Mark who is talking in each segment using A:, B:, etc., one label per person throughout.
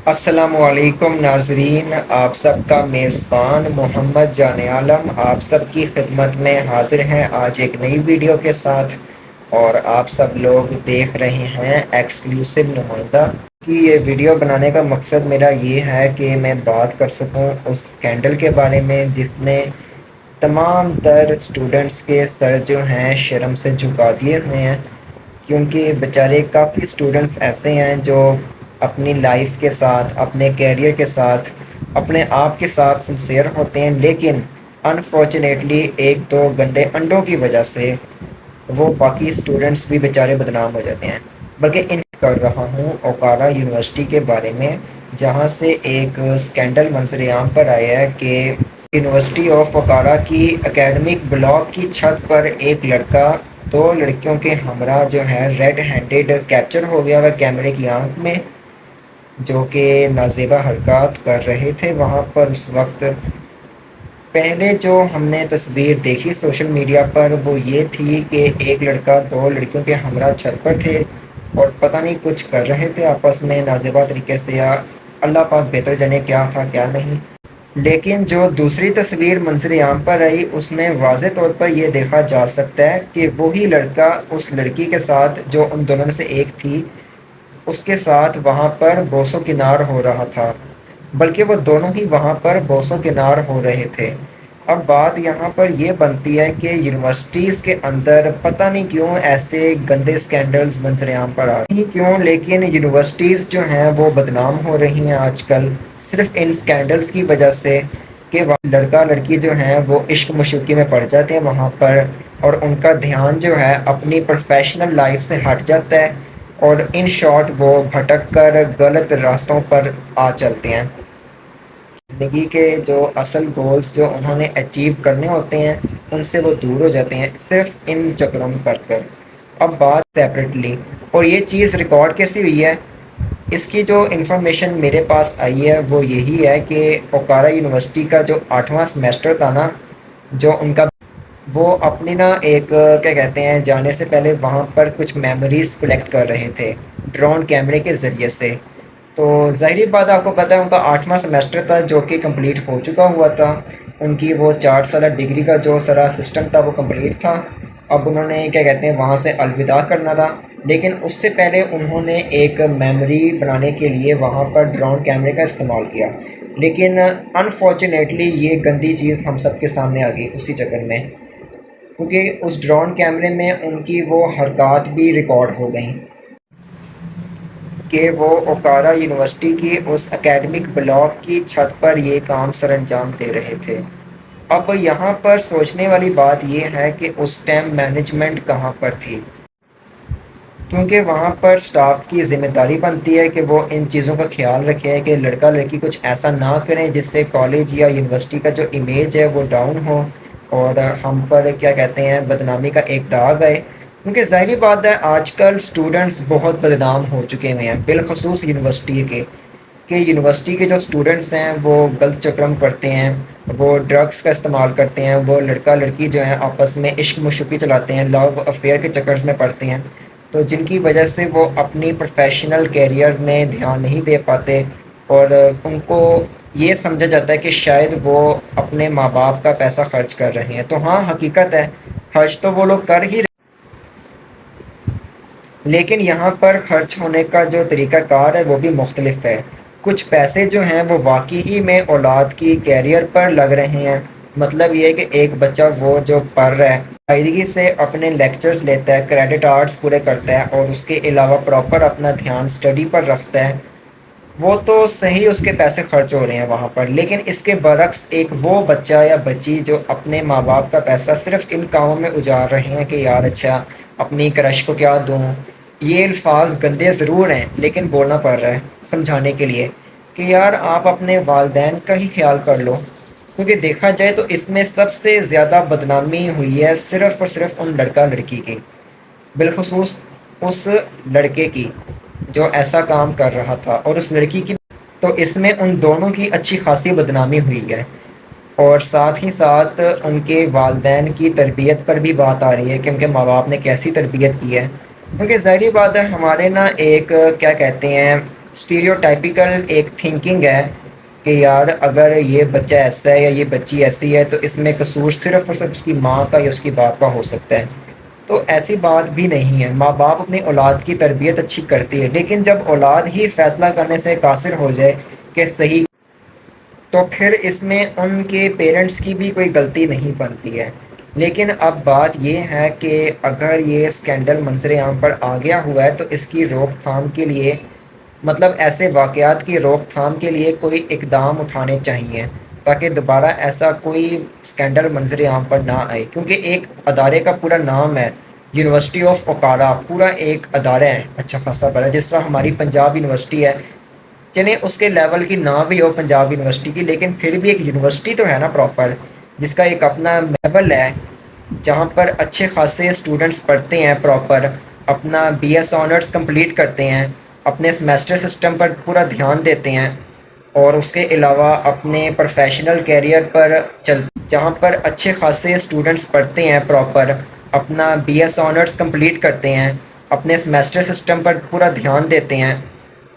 A: السلام علیکم ناظرین، آپ سب کا میزبان محمد جان عالم آپ سب کی خدمت میں حاضر ہیں آج ایک نئی ویڈیو کے ساتھ۔ اور آپ سب لوگ دیکھ رہے ہیں ایکسکلوسیو نمائندہ کی۔ یہ ویڈیو بنانے کا مقصد میرا یہ ہے کہ میں بات کر سکوں اس اسکینڈل کے بارے میں جس نے تمام تر اسٹوڈنٹس کے سر جو ہیں شرم سے جھکا دیے ہوئے ہیں، کیونکہ بیچارے کافی اسٹوڈنٹس ایسے ہیں جو اپنی لائف کے ساتھ، اپنے کیریئر کے ساتھ، اپنے آپ کے ساتھ سنسیئر ہوتے ہیں، لیکن انفارچونیٹلی ایک دو گندے انڈوں کی وجہ سے وہ باقی اسٹوڈنٹس بھی بیچارے بدنام ہو جاتے ہیں۔ بلکہ ان کر رہا ہوں اوکارا یونیورسٹی کے بارے میں، جہاں سے ایک اسکینڈل منظر عام پر آیا ہے کہ یونیورسٹی آف اوکارا کی اکیڈمک بلاک کی چھت پر ایک لڑکا دو لڑکیوں کے ہمراہ جو ہے ریڈ ہینڈڈ کیپچر ہو گیا وہ کیمرے کی آنکھ میں، جو کہ نازیبہ حرکات کر رہے تھے وہاں پر اس وقت۔ پہلے جو ہم نے تصویر دیکھی سوشل میڈیا پر وہ یہ تھی کہ ایک لڑکا دو لڑکیوں کے ہمراہ چھت پر تھے اور پتہ نہیں کچھ کر رہے تھے آپس میں نازیبہ طریقے سے، یا اللہ پاک بہتر جانے کیا تھا کیا نہیں۔ لیکن جو دوسری تصویر منظر عام پر آئی اس میں واضح طور پر یہ دیکھا جا سکتا ہے کہ وہی لڑکا اس لڑکی کے ساتھ جو ان دونوں میں سے ایک تھی اس کے ساتھ وہاں پر بوسو کنار ہو رہا تھا، بلکہ وہ دونوں ہی وہاں پر بوسو کنار ہو رہے تھے۔ اب بات یہاں پر یہ بنتی ہے کہ یونیورسٹیز کے اندر پتہ نہیں کیوں ایسے گندے سکینڈلز منظر عام پر آ رہے ہیں، کیوں، لیکن یونیورسٹیز جو ہیں وہ بدنام ہو رہی ہیں آج کل صرف ان سکینڈلز کی وجہ سے کہ وہاں لڑکا لڑکی جو ہیں وہ عشق مشوقی میں پڑ جاتے ہیں وہاں پر، اور ان کا دھیان جو ہے اپنی پروفیشنل لائف سے ہٹ جاتا ہے اور ان شارٹ وہ بھٹک کر غلط راستوں پر آ چلتے ہیں۔ زندگی کے جو اصل گولز جو انہوں نے اچیو کرنے ہوتے ہیں ان سے وہ دور ہو جاتے ہیں صرف ان چکروں میں پڑ کر۔ اب بات سیپریٹلی، اور یہ چیز ریکارڈ کیسی ہوئی ہے، اس کی جو انفارمیشن میرے پاس آئی ہے وہ یہی ہے کہ اوکارا یونیورسٹی کا جو 8واں سمیسٹر تھا نا، جو ان کا وہ اپنی نا ایک کیا کہتے ہیں جانے سے پہلے وہاں پر کچھ میموریز کلیکٹ کر رہے تھے ڈرون کیمرے کے ذریعے سے۔ تو ظاہری بات آپ کو پتہ ہے ان کا 8واں سمیسٹر تھا جو کہ کمپلیٹ ہو چکا ہوا تھا، ان کی وہ 4 سالہ ڈگری کا جو سارا سسٹم تھا وہ کمپلیٹ تھا۔ اب انہوں نے کیا کہتے ہیں وہاں سے الوداع کرنا تھا، لیکن اس سے پہلے انہوں نے ایک میموری بنانے کے لیے وہاں پر ڈرون کیمرے کا استعمال کیا، لیکن انفارچونیٹلی یہ گندی چیز ہم سب کے سامنے آ گئی اسی چکر میں، کیونکہ اس ڈرون کیمرے میں ان کی وہ حرکات بھی ریکارڈ ہو گئیں کہ وہ اوکارا یونیورسٹی کی اس اکیڈمک بلاک کی چھت پر یہ کام سر انجام دے رہے تھے۔ اب یہاں پر سوچنے والی بات یہ ہے کہ اس ٹائم مینجمنٹ کہاں پر تھی، کیونکہ وہاں پر سٹاف کی ذمہ داری بنتی ہے کہ وہ ان چیزوں کا خیال رکھے کہ لڑکا لڑکی کچھ ایسا نہ کریں جس سے کالج یا یونیورسٹی کا جو امیج ہے وہ ڈاؤن ہو اور ہم پر کیا کہتے ہیں بدنامی کا ایک داغ آئے۔ کیونکہ ظاہری بات ہے آج کل اسٹوڈنٹس بہت بدنام ہو چکے ہوئے ہیں، بالخصوص یونیورسٹی کے، کہ یونیورسٹی کے جو اسٹوڈنٹس ہیں وہ غلط چکرم کرتے ہیں، وہ ڈرگس کا استعمال کرتے ہیں، وہ لڑکا لڑکی جو ہیں آپس میں عشق مشوقی چلاتے ہیں، لو افیئر کے چکرز میں پڑتے ہیں، تو جن کی وجہ سے وہ اپنی پروفیشنل کیریئر میں دھیان نہیں دے پاتے، اور ان کو یہ سمجھا جاتا ہے کہ شاید وہ اپنے ماں باپ کا پیسہ خرچ کر رہے ہیں۔ تو ہاں حقیقت ہے خرچ تو وہ لوگ کر ہی رہے، لیکن یہاں پر خرچ ہونے کا جو طریقہ کار ہے وہ بھی مختلف ہے۔ کچھ پیسے جو ہیں وہ واقعی میں اولاد کی کیریئر پر لگ رہے ہیں، مطلب یہ ہے کہ ایک بچہ وہ جو پڑھ رہا ہے قاعدگی سے اپنے لیکچرز لیتا ہے، کریڈٹ آرٹس پورے کرتا ہے اور اس کے علاوہ پراپر اپنا دھیان اسٹڈی پر رکھتا ہے، وہ تو صحیح اس کے پیسے خرچ ہو رہے ہیں وہاں پر۔ لیکن اس کے برعکس ایک وہ بچہ یا بچی جو اپنے ماں باپ کا پیسہ صرف ان کاموں میں اجار رہے ہیں کہ یار اچھا اپنی کرش کو کیا دوں، یہ الفاظ گندے ضرور ہیں لیکن بولنا پڑ رہا ہے سمجھانے کے لیے کہ یار آپ اپنے والدین کا ہی خیال کر لو، کیونکہ دیکھا جائے تو اس میں سب سے زیادہ بدنامی ہوئی ہے صرف اور صرف ان لڑکا لڑکی کی، بالخصوص اس لڑکے کی جو ایسا کام کر رہا تھا، اور اس لڑکی کی تو اس میں ان دونوں کی اچھی خاصی بدنامی ہوئی ہے، اور ساتھ ہی ساتھ ان کے والدین کی تربیت پر بھی بات آ رہی ہے کہ ان کے ماں باپ نے کیسی تربیت کی ہے۔ کیونکہ ظاہری بات ہے ہمارے نا ایک کیا کہتے ہیں اسٹیریوٹائپیکل ایک تھنکنگ ہے کہ یار اگر یہ بچہ ایسا ہے یا یہ بچی ایسی ہے تو اس میں قصور صرف اور صرف اس کی ماں کا یا اس کی باپ کا ہو سکتا ہے. تو ایسی بات بھی نہیں ہے. ماں باپ اپنی اولاد کی تربیت اچھی کرتی ہے، لیکن جب اولاد ہی فیصلہ کرنے سے قاصر ہو جائے کہ صحیح، تو پھر اس میں ان کے پیرنٹس کی بھی کوئی غلطی نہیں بنتی ہے. لیکن اب بات یہ ہے کہ اگر یہ اسکینڈل منظر عام پر آ گیا ہوا ہے تو اس کی روک تھام کے لیے، مطلب ایسے واقعات کی روک تھام کے لیے کوئی اقدام اٹھانے چاہیے تاکہ دوبارہ ایسا کوئی اسکینڈل منظر عام پر نہ آئے. کیونکہ ایک ادارے کا پورا نام ہے یونیورسٹی آف اوکارا، پورا ایک ادارہ ہے اچھا خاصا بڑا، جس طرح ہماری پنجاب یونیورسٹی ہے. چلیں اس کے لیول کی نہ بھی ہو پنجاب یونیورسٹی کی، لیکن پھر بھی ایک یونیورسٹی تو ہے نا پراپر، جس کا ایک اپنا لیول ہے جہاں پر اچھے خاصے اسٹوڈنٹس پڑھتے ہیں، پراپر اپنا بی ایس آنرس کمپلیٹ کرتے ہیں، اپنے سمیسٹر سسٹم پر پورا دھیان دیتے ہیں، اور اس کے علاوہ اپنے پروفیشنل کیریئر پر جہاں پر اچھے خاصے اسٹوڈنٹس پڑھتے ہیں، پراپر اپنا بی ایس آنرس کمپلیٹ کرتے ہیں، اپنے سمیسٹر سسٹم پر پورا دھیان دیتے ہیں،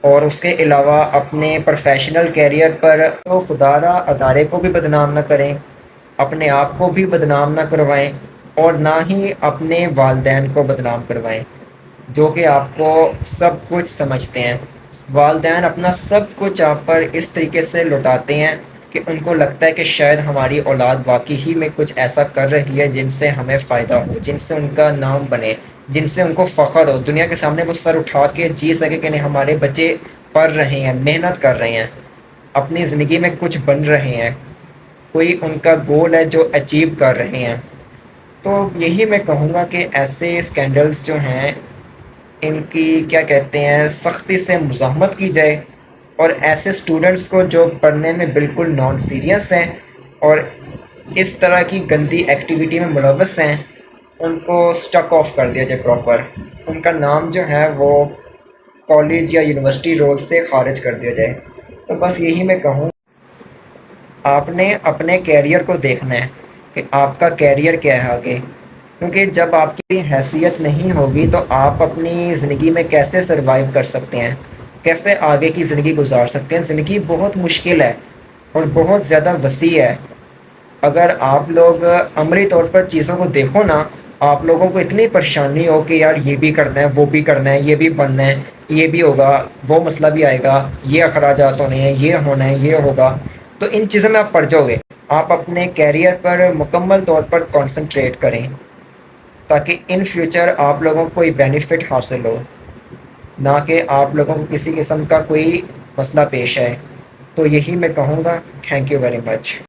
A: اور اس کے علاوہ اپنے پروفیشنل کیریئر پر تو خدارہ ادارے کو بھی بدنام نہ کریں، اپنے آپ کو بھی بدنام نہ کروائیں، اور نہ ہی اپنے والدین کو بدنام کروائیں جو کہ آپ کو سب کچھ سمجھتے ہیں. والدین اپنا سب کچھ آپ پر اس طریقے سے لوٹاتے ہیں کہ ان کو لگتا ہے کہ شاید ہماری اولاد واقعی ہی میں کچھ ایسا کر رہی ہے جن سے ہمیں فائدہ ہو، جن سے ان کا نام بنے، جن سے ان کو فخر ہو، دنیا کے سامنے وہ سر اٹھا کے جی سکے کہ نہیں ہمارے بچے پڑھ رہے ہیں، محنت کر رہے ہیں، اپنی زندگی میں کچھ بن رہے ہیں، کوئی ان کا گول ہے جو اچیو کر رہے ہیں. تو یہی میں کہوں گا کہ ایسے اسکینڈلز جو ہیں ان کی کیا کہتے ہیں سختی سے مزاحمت کی جائے، اور ایسے اسٹوڈنٹس کو جو پڑھنے میں بالکل نان سیریس ہیں اور اس طرح کی گندی ایکٹیویٹی میں ملوث ہیں، ان کو سٹک آف کر دیا جائے پراپر. ان کا نام جو ہے وہ کالج یا یونیورسٹی رول سے خارج کر دیا جائے. تو بس یہی میں کہوں، آپ نے اپنے کیریئر کو دیکھنا ہے کہ آپ کا کیریئر کیا ہے آگے. کیونکہ جب آپ کی حیثیت نہیں ہوگی تو آپ اپنی زندگی میں کیسے سروائیو کر سکتے ہیں، کیسے آگے کی زندگی گزار سکتے ہیں. زندگی بہت مشکل ہے اور بہت زیادہ وسیع ہے. اگر آپ لوگ عملی طور پر چیزوں کو دیکھو نا، آپ لوگوں کو اتنی پریشانی ہو کہ یار یہ بھی کرنا ہے، وہ بھی کرنا ہے، یہ بھی بننا ہے، یہ بھی ہوگا، وہ مسئلہ بھی آئے گا، یہ اخراجات ہونے ہیں، یہ ہونا ہے، یہ ہوگا، تو ان چیزوں میں آپ پڑ جاؤ گے. آپ اپنے کیریئر پر مکمل طور پر کنسنٹریٹ کریں تاکہ ان فیوچر آپ لوگوں کو کوئی بینیفٹ حاصل ہو، نہ کہ آپ لوگوں کو کسی قسم کا کوئی مسئلہ پیش آئے. تو یہی میں کہوں گا. Thank you very much.